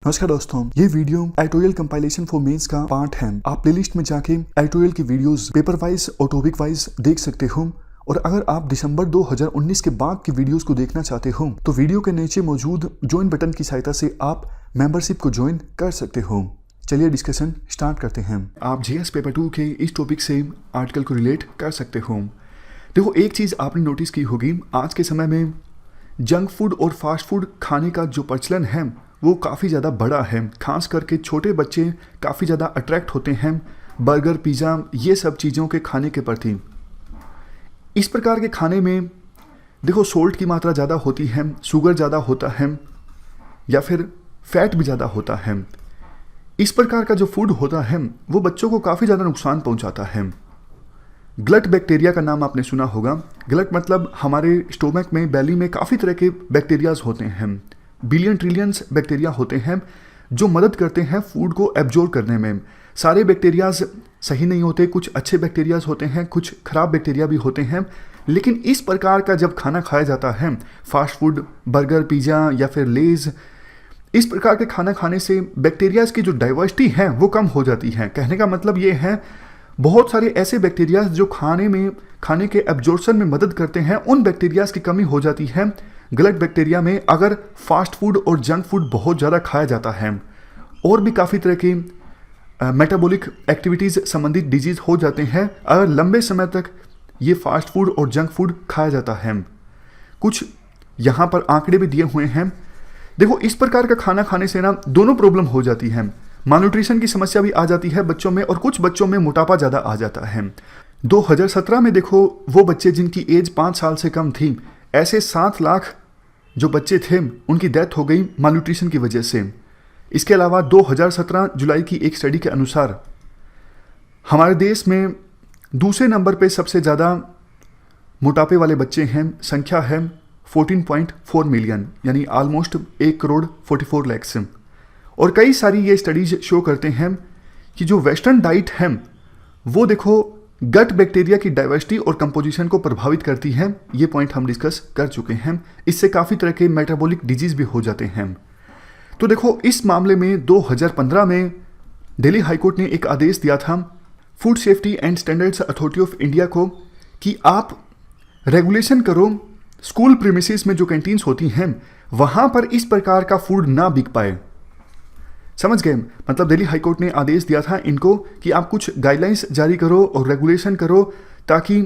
नमस्कार दोस्तों, ये video editorial compilation for mains का पार्ट है। आप प्लेलिस्ट में जाके एडिटोरियल की वीडियोस पेपर वाइज और टॉपिक वाइज देख सकते हो। और अगर आप दिसंबर 2019 के बाद की वीडियोस को देखना चाहते हो तो वीडियो के नीचे मौजूद ज्वाइन बटन की सहायता से आप मेंबरशिप को ज्वाइन कर सकते हो। चलिए डिस्कशन स्टार्ट करते हैं। आप जीएस पेपर 2 के इस टॉपिक से आर्टिकल को रिलेट कर सकते हो। देखो, एक चीज़ आपने नोटिस की होगी, आज के समय में जंक फूड और फास्ट फूड खाने का जो प्रचलन है वो काफ़ी ज़्यादा बड़ा है। खास करके छोटे बच्चे काफ़ी ज़्यादा अट्रैक्ट होते हैं बर्गर, पिज़्ज़ा, ये सब चीज़ों के खाने के प्रति। इस प्रकार के खाने में देखो सोल्ट की मात्रा ज़्यादा होती है, शुगर ज़्यादा होता है या फिर फैट भी ज़्यादा होता है। इस प्रकार का जो फूड होता है वो बच्चों को काफ़ी ज़्यादा नुकसान पहुंचाता है। ग्लट बैक्टीरिया का नाम आपने सुना होगा। ग्लट मतलब हमारे स्टोमक में, बेली में काफ़ी तरह के बैक्टीरियाज होते हैं। बिलियन ट्रिलियंस बैक्टीरिया होते हैं जो मदद करते हैं फूड को एब्जॉर्ब करने में। सारे बैक्टीरियाज सही नहीं होते, कुछ अच्छे बैक्टीरियाज होते हैं, कुछ खराब बैक्टीरिया भी होते हैं। लेकिन इस प्रकार का जब खाना खाया जाता है, फास्ट फूड, बर्गर, पिज़्ज़ा या फिर लेज, इस प्रकार के खाना खाने से बैक्टीरियाज की जो डाइवर्सिटी है वो कम हो जाती है। कहने का मतलब ये है, बहुत सारे ऐसे बैक्टीरियाज जो खाने के एब्जॉर्प्शन में मदद करते हैं, उन बैक्टीरियाज की कमी हो जाती है ग्लट बैक्टीरिया में अगर फास्ट फूड और जंक फूड बहुत ज़्यादा खाया जाता है। और भी काफ़ी तरह की मेटाबॉलिक एक्टिविटीज़ संबंधित डिजीज़ हो जाते हैं अगर लंबे समय तक ये फास्ट फूड और जंक फूड खाया जाता है। कुछ यहाँ पर आंकड़े भी दिए हुए हैं। देखो, इस प्रकार का खाना खाने से ना दोनों प्रॉब्लम हो जाती है। मालन्यूट्रिशन की समस्या भी आ जाती है बच्चों में और कुछ बच्चों में मोटापा ज़्यादा आ जाता है। 2017 में देखो, वो बच्चे जिनकी एज 5 साल से कम थी, ऐसे 7 लाख जो बच्चे थे उनकी डेथ हो गई मालन्यूट्रिशन की वजह से। इसके अलावा 2017 जुलाई की एक स्टडी के अनुसार हमारे देश में दूसरे नंबर पे सबसे ज़्यादा मोटापे वाले बच्चे हैं। संख्या है 14.4 मिलियन, यानी ऑलमोस्ट 1,44 लाख से। और कई सारी ये स्टडीज शो करते हैं कि जो वेस्टर्न डाइट है वो देखो गट बैक्टीरिया की डाइवर्सिटी और कंपोजिशन को प्रभावित करती है। ये पॉइंट हम डिस्कस कर चुके हैं। इससे काफ़ी तरह के मेटाबॉलिक डिजीज भी हो जाते हैं। तो देखो, इस मामले में 2015 में दिल्ली हाईकोर्ट ने एक आदेश दिया था food safety and standards authority of India को कि आप रेगुलेशन करो स्कूल प्रीमिसेस में जो कैंटीन्स होती हैं वहाँ पर इस प्रकार का फूड ना बिक पाए। समझ गए? मतलब दिल्ली हाईकोर्ट ने आदेश दिया था इनको कि आप कुछ गाइडलाइंस जारी करो और रेगुलेशन करो ताकि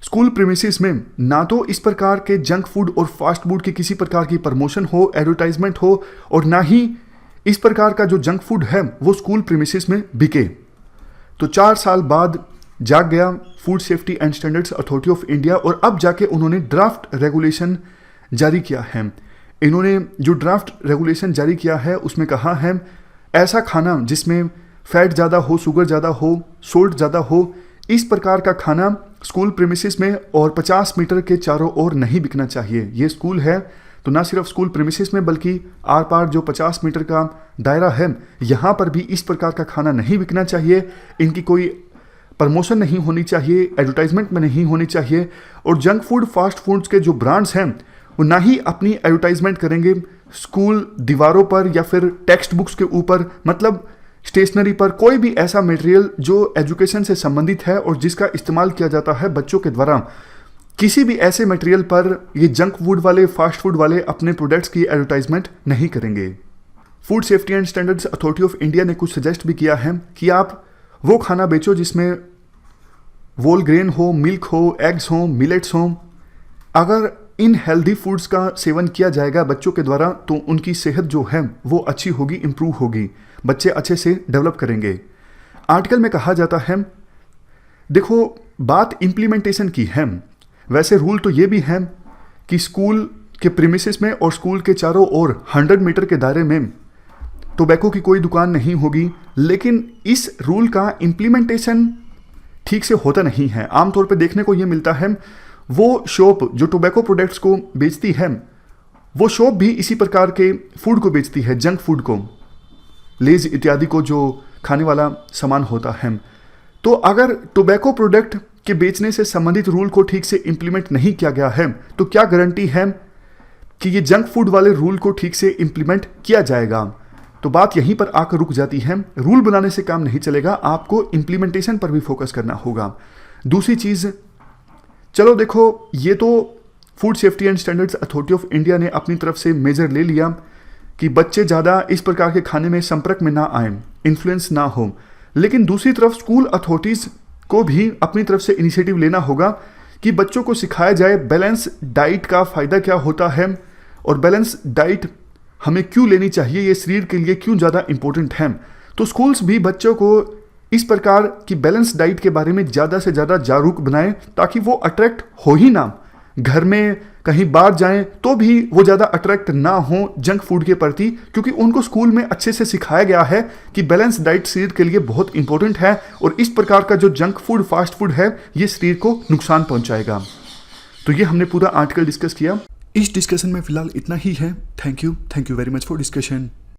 स्कूल प्रीमिसेस में ना तो इस प्रकार के जंक फूड और फास्ट फूड की किसी प्रकार की प्रमोशन हो, एडवर्टाइजमेंट हो, और ना ही इस प्रकार का जो जंक फूड है वो स्कूल प्रीमिसेस में बिके। तो 4 साल बाद जाग गया food safety and standards authority of India और अब जाके उन्होंने ड्राफ्ट रेगुलेशन जारी किया है। इन्होंने जो ड्राफ्ट रेगुलेशन जारी किया है उसमें कहा है ऐसा खाना जिसमें फैट ज़्यादा हो, शुगर ज़्यादा हो, सोल्ट ज़्यादा हो, इस प्रकार का खाना स्कूल प्रीमिसेस में और 50 मीटर के चारों ओर नहीं बिकना चाहिए। ये स्कूल है तो ना सिर्फ स्कूल प्रीमिसेस में बल्कि आर पार जो 50 मीटर का दायरा है यहाँ पर भी इस प्रकार का खाना नहीं बिकना चाहिए। इनकी कोई प्रमोशन नहीं होनी चाहिए, एडवर्टाइजमेंट में नहीं होनी चाहिए। और जंक फूड, फास्ट फूड्स के जो ब्रांड्स हैं वो ना ही अपनी एडवर्टाइजमेंट करेंगे स्कूल दीवारों पर या फिर टेक्स्ट बुक्स के ऊपर, मतलब स्टेशनरी पर, कोई भी ऐसा मटेरियल जो एजुकेशन से संबंधित है और जिसका इस्तेमाल किया जाता है बच्चों के द्वारा, किसी भी ऐसे मटेरियल पर ये जंक फूड वाले, फास्ट फूड वाले अपने प्रोडक्ट्स की एडवर्टाइजमेंट नहीं करेंगे। Food safety and standards authority of India ने कुछ सजेस्ट भी किया है कि आप वो खाना बेचो जिसमें वोल ग्रेन हो, मिल्क हो, एग्स हो, मिलेट्स हो। अगर इन हेल्दी फूड्स का सेवन किया जाएगा बच्चों के द्वारा तो उनकी सेहत जो है वो अच्छी होगी, इंप्रूव होगी, बच्चे अच्छे से डेवलप करेंगे। आर्टिकल में कहा जाता है, देखो बात इम्प्लीमेंटेशन की है। वैसे रूल तो ये भी है कि स्कूल के प्रीमिसेस में और स्कूल के चारों ओर 100 मीटर के दायरे में टोबैको की कोई दुकान नहीं होगी, लेकिन इस रूल का इम्प्लीमेंटेशन ठीक से होता नहीं है। आमतौर पर देखने को ये मिलता है वो शॉप जो टोबैको प्रोडक्ट्स को बेचती है वो शॉप भी इसी प्रकार के फूड को बेचती है, जंक फूड को, लेज इत्यादि को, जो खाने वाला सामान होता है। तो अगर टोबैको प्रोडक्ट के बेचने से संबंधित रूल को ठीक से इम्प्लीमेंट नहीं किया गया है तो क्या गारंटी है कि ये जंक फूड वाले रूल को ठीक से इम्प्लीमेंट किया जाएगा? तो बात यहीं पर आकर रुक जाती है। रूल बनाने से काम नहीं चलेगा, आपको इम्प्लीमेंटेशन पर भी फोकस करना होगा। दूसरी चीज़, चलो देखो, ये तो food safety and standards authority of India ने अपनी तरफ से मेजर ले लिया कि बच्चे ज़्यादा इस प्रकार के खाने में संपर्क में ना आए, इन्फ्लुएंस ना हो। लेकिन दूसरी तरफ स्कूल अथॉरिटीज़ को भी अपनी तरफ से इनिशिएटिव लेना होगा कि बच्चों को सिखाया जाए बैलेंस डाइट का फ़ायदा क्या होता है और बैलेंस डाइट हमें क्यों लेनी चाहिए, ये शरीर के लिए क्यों ज़्यादा इम्पोर्टेंट है। तो स्कूल्स भी बच्चों को इस प्रकार की बैलेंस डाइट के बारे में ज़्यादा से ज़्यादा जागरूक बनाएं ताकि वो अट्रैक्ट हो ही ना, घर में कहीं बाहर जाएं तो भी वो ज़्यादा अट्रैक्ट ना हो जंक फूड के प्रति, क्योंकि उनको स्कूल में अच्छे से सिखाया गया है कि बैलेंस डाइट शरीर के लिए बहुत इंपॉर्टेंट है और इस प्रकार का जो जंक फूड, फास्ट फूड है, ये शरीर को नुकसान पहुंचाएगा। तो ये हमने पूरा आर्टिकल डिस्कस किया। इस डिस्कशन में फिलहाल इतना ही है। Thank you very much for discussion.